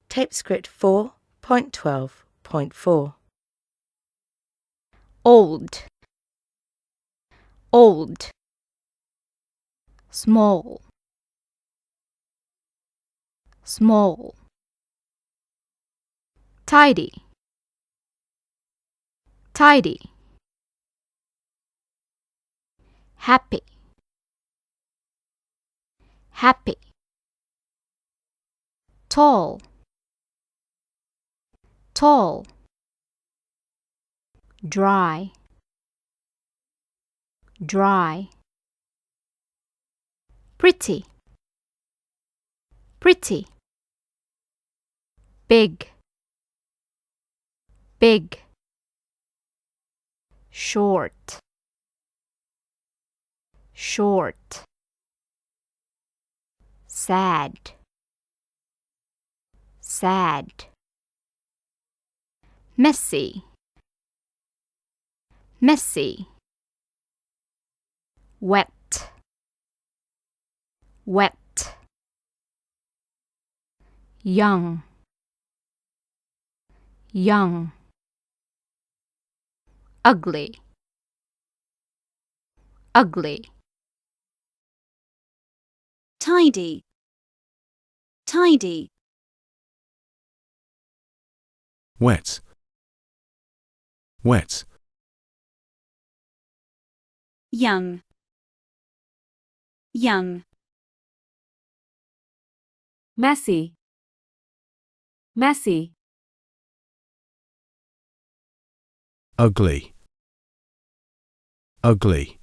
Tapescript 4.12.4. Old, old. Small, small. Tidy, tidy. Happy, happy. Tall, tall. Dry, dry. Pretty, pretty. Big, big. Short, short. Sad, sad. Messy, messy. Wet, wet. Young, young. Ugly, ugly. Tidy, tidy. Wet, wet. Young, young. Messy, messy. Ugly, ugly.